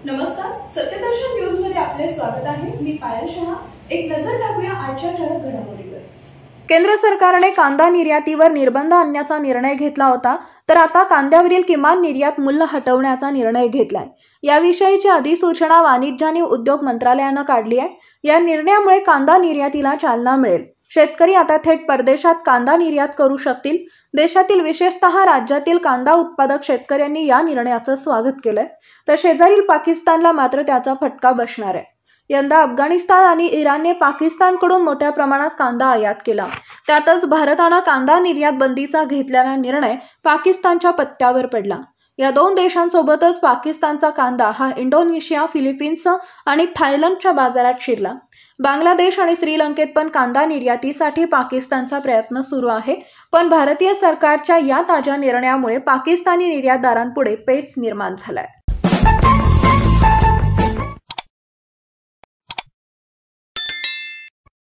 नमस्कार, सत्यदर्शन न्यूज मध्ये आपले स्वागत आहे। मी पायल शहा। एक नजर टाकूया आजच्या ठळक घडामोडीवर। केंद्र सरकारने कांदा निर्यातीवर निर्बंध आणण्याचा निर्णय घेतला होता, तर आता कांद्यावरील किमान निर्यात मूल्य हटवण्याचा निर्णय घेतलाय। याविषयीची अधिसूचना वाणिज्य आणि उद्योग मंत्रालयाने काढली आहे। या निर्णयामुळे कांदा निर्यातीला चालना मिळेल। शेतकरी आता थेट परदेशात कांदा निर्यात करू शकतील। देशातील विशेषतः राज्यातील कांदा उत्पादक शेतकऱ्यांनी या निर्णयाचं स्वागत केलंय, तर शेजारील पाकिस्तानला मात्र त्याचा फटका बसणार आहे। यंदा अफगाणिस्तान आणि इराणने पाकिस्तानकडून मोठ्या प्रमाणात कांदा आयात केला। त्यातच भारताने कांदा निर्यात बंदीचा घेतलेला निर्णय पाकिस्तानच्या पत्त्यावर पडला। या दोन देशांसोबतच पाकिस्तानचा कांदा हा इंडोनेशिया, फिलिपिन्स आणि थायलंडच्या बाजारात शिरला। बांगलादेश आणि श्रीलंकेत पण कांदा निर्यातीसाठी पाकिस्तानचा प्रयत्न सुरू आहे, पण भारतीय सरकारच्या या ताज्या निर्णयामुळे पाकिस्तानी निर्यातदारांपुढे पेच निर्माण झालाय।